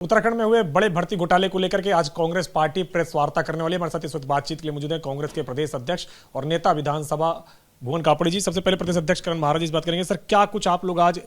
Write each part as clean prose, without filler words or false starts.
उत्तराखंड में हुए बड़े भर्ती घोटाले को लेकर के आज कांग्रेस पार्टी प्रेस वार्ता करने वाली है। हमारे साथ इस वक्त बातचीत के लिए मौजूद है कांग्रेस के प्रदेश अध्यक्ष और नेता विधानसभा भुवन कापड़ी जी। सबसे पहले प्रदेश अध्यक्ष करण महाराज इस बात करेंगे। सर, क्या कुछ आप लोग आज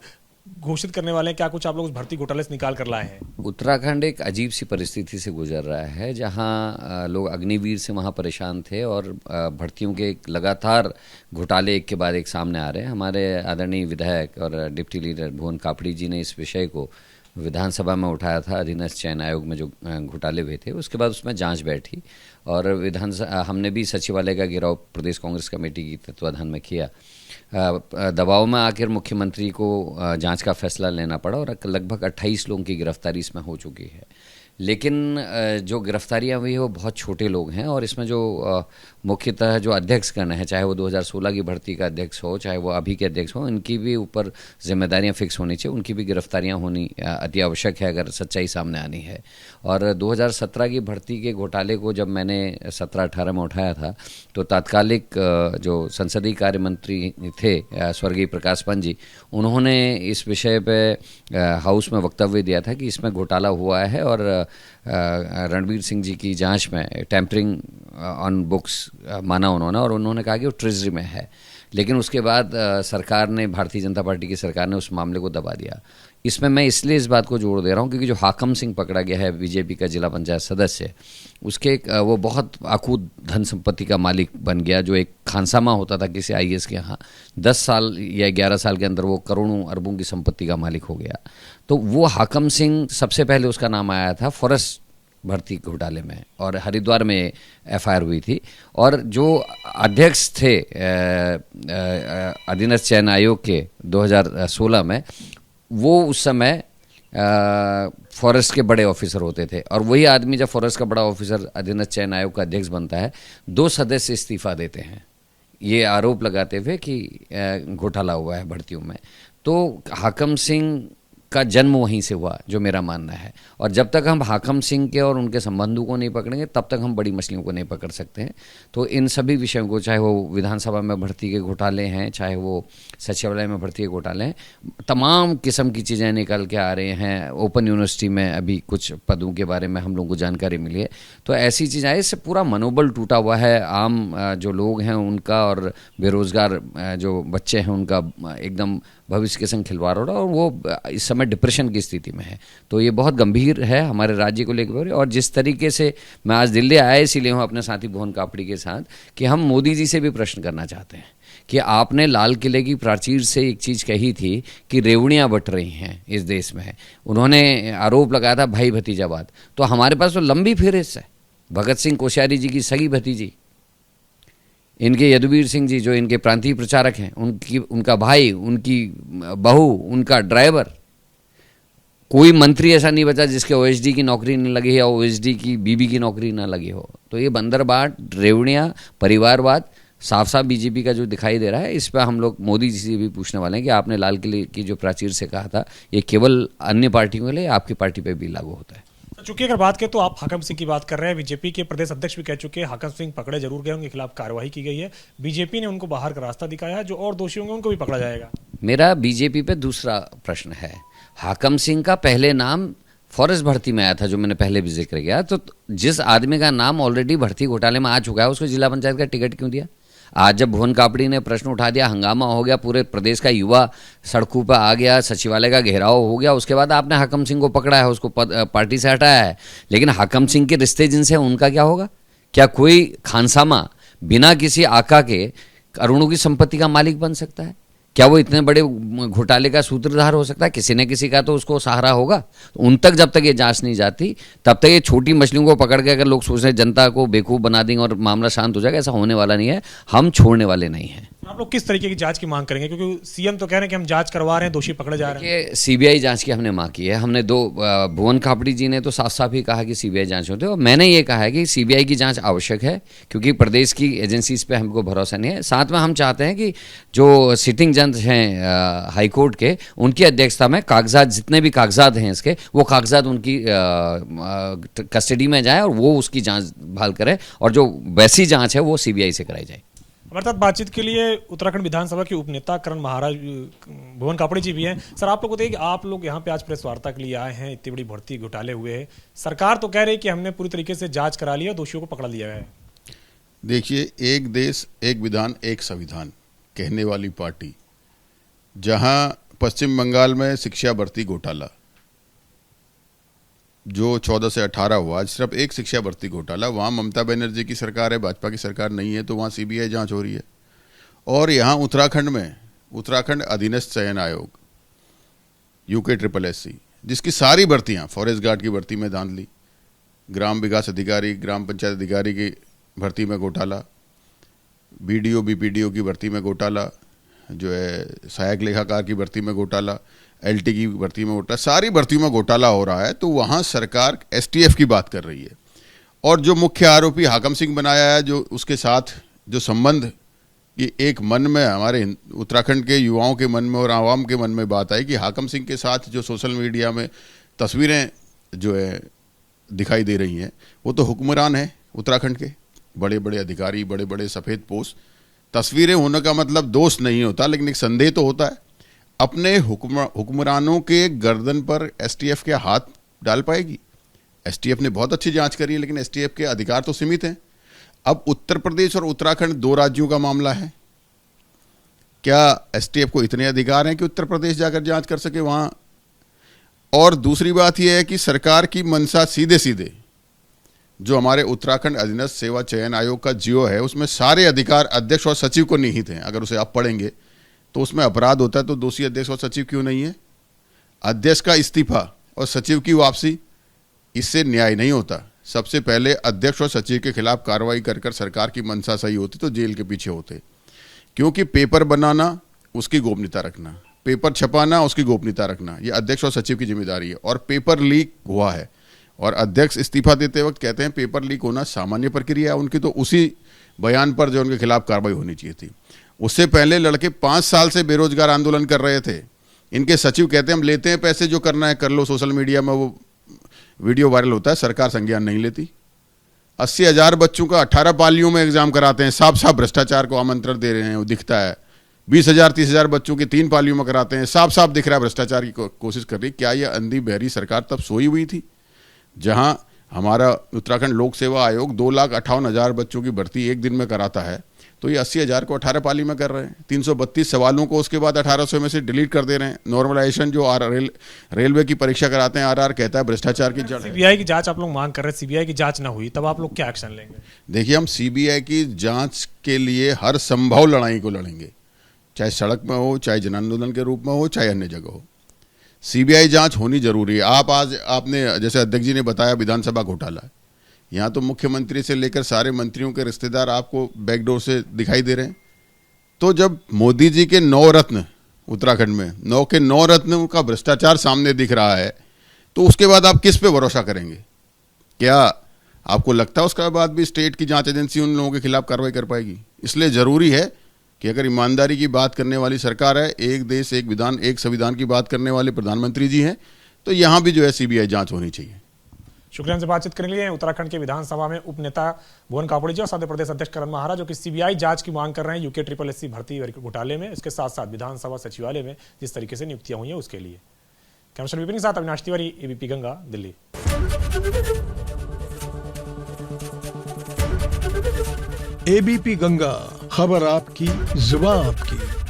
घोषित करने वाले हैं, क्या कुछ आप लोग उस भर्ती घोटाले से निकाल कर लाए हैं? उत्तराखंड एक अजीब सी परिस्थिति से गुजर रहा है, जहां लोग अग्निवीर से वहां परेशान थे और भर्तियों के लगातार घोटाले एक के बाद एक सामने आ रहे हैं। हमारे आदरणीय विधायक और डिप्टी लीडर भुवन कापड़ी जी ने इस विषय को विधानसभा में उठाया था। अधीनस्थ चयन आयोग में जो घोटाले हुए थे, उसके बाद उसमें जांच बैठी और हमने भी सचिवालय का घेराव प्रदेश कांग्रेस कमेटी की तत्वाधान में किया। दबाव में आकर मुख्यमंत्री को जांच का फैसला लेना पड़ा और लगभग 28 लोगों की गिरफ्तारी इसमें हो चुकी है। लेकिन जो गिरफ्तारियां हुई है वो बहुत छोटे लोग हैं और इसमें जो मुख्यतः जो अध्यक्ष करना है, चाहे वो 2016 की भर्ती का अध्यक्ष हो, चाहे वो अभी के अध्यक्ष हो, इनकी भी ऊपर जिम्मेदारियां फिक्स होनी चाहिए। उनकी भी गिरफ्तारियां होनी अति आवश्यक है अगर सच्चाई सामने आनी है। और 2017 की भर्ती के घोटाले को जब मैंने 17-18 में उठाया था तो तात्कालिक जो संसदीय कार्य मंत्री थे स्वर्गीय प्रकाश पंत जी, उन्होंने इस विषय पे हाउस में वक्तव्य दिया था कि इसमें घोटाला हुआ है और रणबीर सिंह जी की जांच में टैंपरिंग ऑन बुक्स माना उन्होंने, और उन्होंने कहा कि वो ट्रेजरी में है। लेकिन उसके बाद सरकार ने, भारतीय जनता पार्टी की सरकार ने उस मामले को दबा दिया। इसमें मैं इसलिए इस बात को जोड़ दे रहा हूँ क्योंकि जो हाकम सिंह पकड़ा गया है, बीजेपी का जिला पंचायत सदस्य, उसके वो बहुत अकूत धन संपत्ति का मालिक बन गया। जो एक खानसामा होता था किसी आईएएस के यहाँ, 10 साल या 11 साल के अंदर वो करोड़ों अरबों की संपत्ति का मालिक हो गया। तो वो हाकम सिंह, सबसे पहले उसका नाम आया था फॉरेस्ट भर्ती घोटाले में और हरिद्वार में एफआईआर हुई थी। और जो अध्यक्ष थे अधीनस्थ चयन आयोग के 2016 में, वो उस समय फॉरेस्ट के बड़े ऑफिसर होते थे। और वही आदमी जब फॉरेस्ट का बड़ा ऑफिसर अधीनस्थ चयन आयोग का अध्यक्ष बनता है, 2 सदस्य इस्तीफा देते हैं ये आरोप लगाते हुए कि घोटाला हुआ है भर्तियों में। तो हाकम सिंह का जन्म वहीं से हुआ, जो मेरा मानना है। और जब तक हम हाकम सिंह के और उनके संबंधों को नहीं पकड़ेंगे, तब तक हम बड़ी मछलियों को नहीं पकड़ सकते हैं। तो इन सभी विषयों को, चाहे वो विधानसभा में भर्ती के घोटाले हैं, चाहे वो सचिवालय में भर्ती के घोटाले हैं, तमाम किस्म की चीज़ें निकल के आ रही हैं। ओपन यूनिवर्सिटी में अभी कुछ पदों के बारे में हम लोगों को जानकारी मिली है। तो ऐसी चीज़ें आई, इससे पूरा मनोबल टूटा हुआ है आम जो लोग हैं उनका, और बेरोजगार जो बच्चे हैं उनका एकदम भविष्य के संग खिलवाड़ हो रहा है और वो इस समय डिप्रेशन की स्थिति में है। तो ये बहुत गंभीर है हमारे राज्य को लेकर। और जिस तरीके से मैं आज दिल्ली आया इसीलिए हूँ अपने साथी भुवन कापड़ी के साथ, कि हम मोदी जी से भी प्रश्न करना चाहते हैं कि आपने लाल किले की प्राचीर से एक चीज़ कही थी कि रेवड़ियाँ बट रही हैं इस देश में। उन्होंने आरोप लगाया था भाई भतीजावाद। तो हमारे पास तो लंबी फहरिस्त है। भगत सिंह कोश्यारी जी की सगी भतीजी, इनके यदुवीर सिंह जी जो इनके प्रांतीय प्रचारक हैं, उनका भाई, उनकी बहू, उनका ड्राइवर, कोई मंत्री ऐसा नहीं बचा जिसके ओएसडी की नौकरी नहीं लगी या ओएसडी की बीबी की नौकरी ना लगी हो। तो ये बंदरबाट, रेवड़ियाँ, परिवारवाद साफ साफ बीजेपी का जो दिखाई दे रहा है, इस पर हम लोग मोदी जी से भी पूछने वाले हैं कि आपने लाल किले की जो प्राचीर से कहा था, ये केवल अन्य पार्टियों के लिए, आपकी पार्टी पर भी लागू होता है? चूंकि अगर बात करें तो आप हाकम सिंह की बात कर रहे हैं, बीजेपी के प्रदेश अध्यक्ष भी कह चुके हैं हाकम सिंह पकड़े जरूर गए, उनके खिलाफ कार्रवाई की गई है, बीजेपी ने उनको बाहर का रास्ता दिखाया है, जो और दोषी होंगे उनको भी पकड़ा जाएगा। मेरा बीजेपी पे दूसरा प्रश्न है। हाकम सिंह का पहले नाम फॉरेस्ट भर्ती में आया था, जो मैंने पहले भी जिक्र किया। तो जिस आदमी का नाम ऑलरेडी भर्ती घोटाले में आ चुका है, उसको जिला पंचायत का टिकट क्यों दिया? आज जब भुवन कापड़ी ने प्रश्न उठा दिया, हंगामा हो गया, पूरे प्रदेश का युवा सड़कों पर आ गया, सचिवालय का घेराव हो गया, उसके बाद आपने हाकम सिंह को पकड़ा है, उसको पार्टी से हटाया है। लेकिन हाकम सिंह के रिश्ते जिनसे, उनका क्या होगा? क्या कोई खानसामा बिना किसी आका के करोड़ों की संपत्ति का मालिक बन सकता है? क्या वो इतने बड़े घोटाले का सूत्रधार हो सकता है? किसी न किसी का तो उसको सहारा होगा। तो उन तक जब तक ये जांच नहीं जाती, तब तक ये छोटी मछलियों को पकड़ के अगर लोग सोच रहे हैं जनता को बेवकूफ़ बना देंगे और मामला शांत हो जाएगा, ऐसा होने वाला नहीं है। हम छोड़ने वाले नहीं हैं। आप लोग किस तरीके की जांच की मांग करेंगे? क्योंकि सीएम तो कह रहे हैं कि हम जांच करवा रहे हैं, दोषी पकड़े जा रहे हैं। सीबीआई जांच की हमने मांग की है। हमने भुवन कापड़ी जी ने तो साफ साफ ही कहा कि सीबीआई जांच होती है, और मैंने ये कहा है कि सीबीआई की जांच आवश्यक है क्योंकि प्रदेश की एजेंसीज पे हमको भरोसा नहीं है। साथ में हम चाहते हैं कि जो सिटिंग जज हैं हाईकोर्ट के, उनकी अध्यक्षता में कागजात, जितने भी कागजात हैं इसके, वो कागजात उनकी कस्टडी में जाए और वो उसकी जांच भाल करे, और जो वैसी जांच है वो सीबीआई से कराई जाए। हमारे साथ बातचीत के लिए उत्तराखंड विधानसभा के उपनेता करण महाराज भुवन कापड़ी जी भी हैं। सर, आप लोग बताइए कि आप लोग यहाँ पे आज प्रेस वार्ता के लिए आए हैं, इतनी बड़ी भर्ती घोटाले हुए हैं, सरकार तो कह रही है कि हमने पूरी तरीके से जांच करा लिया, दोषियों को पकड़ लिया है। देखिए, एक देश एक विधान एक संविधान कहने वाली पार्टी, जहां पश्चिम बंगाल में शिक्षा भर्ती घोटाला जो 14 से 18 हुआ, आज सिर्फ एक शिक्षा भर्ती घोटाला, वहाँ ममता बनर्जी की सरकार है, भाजपा की सरकार नहीं है, तो वहाँ सीबीआई जांच हो रही है। और यहाँ उत्तराखंड में उत्तराखंड अधीनस्थ चयन आयोग UKSSC, जिसकी सारी भर्तियाँ, फॉरेस्ट गार्ड की भर्ती में धांधली, ग्राम विकास अधिकारी, ग्राम पंचायत अधिकारी की भर्ती में घोटाला, BDO BPDO की भर्ती में घोटाला, जो है सहायक लेखाकार की भर्ती में घोटाला, LT की भर्ती में घोटाला, सारी भर्तियों में घोटाला हो रहा है। तो वहाँ सरकार STF की बात कर रही है। और जो मुख्य आरोपी हाकम सिंह बनाया है, जो उसके साथ जो संबंध कि एक मन में हमारे उत्तराखंड के युवाओं के मन में और आवाम के मन में बात आई कि हाकम सिंह के साथ जो सोशल मीडिया में तस्वीरें जो है दिखाई दे रही हैं, वो तो हुक्मरान हैं उत्तराखंड के, बड़े बड़े अधिकारी, बड़े बड़े सफ़ेद पोस्ट। तस्वीरें होने का मतलब दोष नहीं होता, लेकिन एक संदेह तो होता है। अपने हुक्मरानों के गर्दन पर STF के हाथ डाल पाएगी? STF ने बहुत अच्छी जांच करी है, लेकिन STF के अधिकार तो सीमित हैं। अब उत्तर प्रदेश और उत्तराखंड दो राज्यों का मामला है। क्या STF को इतने अधिकार हैं कि उत्तर प्रदेश जाकर जांच कर सके वहाँ? और दूसरी बात यह है कि सरकार की मंशा सीधे सीधे जो हमारे उत्तराखंड अधीनस्थ सेवा चयन आयोग का जियो है, उसमें सारे अधिकार अध्यक्ष और सचिव को निहित हैं। अगर उसे आप पढ़ेंगे तो उसमें अपराध होता है, तो दोषी अध्यक्ष और सचिव क्यों नहीं है? अध्यक्ष का इस्तीफा और सचिव की वापसी, इससे न्याय नहीं होता। सबसे पहले अध्यक्ष और सचिव के खिलाफ कार्रवाई कर सरकार की मंशा सही होती तो जेल के पीछे होते। क्योंकि पेपर बनाना उसकी गोपनीयता रखना, पेपर छपाना उसकी गोपनीयता रखना, ये अध्यक्ष और सचिव की जिम्मेदारी है। और पेपर लीक हुआ है और अध्यक्ष इस्तीफा देते वक्त कहते हैं पेपर लीक होना सामान्य प्रक्रिया है उनकी, तो उसी बयान पर जो उनके खिलाफ कार्रवाई होनी चाहिए थी। उससे पहले लड़के 5 साल से बेरोजगार आंदोलन कर रहे थे। इनके सचिव कहते हैं हम लेते हैं पैसे, जो करना है कर लो, सोशल मीडिया में वो वीडियो वायरल होता है, सरकार संज्ञान नहीं लेती। 80,000 बच्चों का 18 पालियों में एग्जाम कराते हैं, साफ साफ भ्रष्टाचार को आमंत्रण दे रहे हैं, वो दिखता है। 20,000-30,000 बच्चों की 3 पालियों में कराते हैं, साफ साफ दिख रहा है भ्रष्टाचार की कोशिश कर रही। क्या यह अंधी बहरी सरकार तब सोई हुई थी जहां हमारा उत्तराखंड लोक सेवा आयोग 2,58,000 बच्चों की भर्ती एक दिन में कराता है? तो ये 80,000 को 18 पाली में कर रहे हैं। 332 सवालों को उसके बाद 1800 में से डिलीट कर दे रहे हैं। नॉर्मलाइजेशन जो रेलवे की परीक्षा कराते हैं, RR कहता है भ्रष्टाचार की जड़। CBI की जांच आप लोग मांग कर रहे हैं, CBI की जांच ना हुई तब आप लोग क्या एक्शन लेंगे? देखिए, हम CBI की जांच के लिए हर संभव लड़ाई को लड़ेंगे, चाहे सड़क में हो, चाहे जन आंदोलन के रूप में हो, चाहे अन्य जगह हो। CBI जांच होनी जरूरी है। आपने जैसे अध्यक्ष जी ने बताया विधानसभा घोटाला, यहाँ तो मुख्यमंत्री से लेकर सारे मंत्रियों के रिश्तेदार आपको बैकडोर से दिखाई दे रहे हैं। तो जब मोदी जी के 9 रत्न उत्तराखंड में 9 के 9 रत्न का भ्रष्टाचार सामने दिख रहा है, तो उसके बाद आप किस पे भरोसा करेंगे? क्या आपको लगता है उसके बाद भी स्टेट की जांच एजेंसी उन लोगों के खिलाफ कार्रवाई कर पाएगी? इसलिए जरूरी है कि अगर ईमानदारी की बात करने वाली सरकार है, एक देश एक विधान एक संविधान की बात करने वाले प्रधानमंत्री जी हैं, तो यहाँ भी जो है CBI जांच होनी चाहिए। शुक्रिया। हमसे बातचीत करने के लिए उत्तराखंड के विधानसभा में उपनेता भुवन कापड़ी जी और साथ प्रदेश अध्यक्ष करण महाराज, जो कि CBI जांच की मांग कर रहे हैं UKSSC भर्ती घोटाले में, इसके साथ साथ विधानसभा सचिवालय में जिस तरीके से नियुक्तियां हुई हैं उसके लिए। कैमरा विपिन के साथ अविनाश तिवारी, ABP गंगा, दिल्ली। ABP गंगा, खबर आपकी, जुबान आपकी।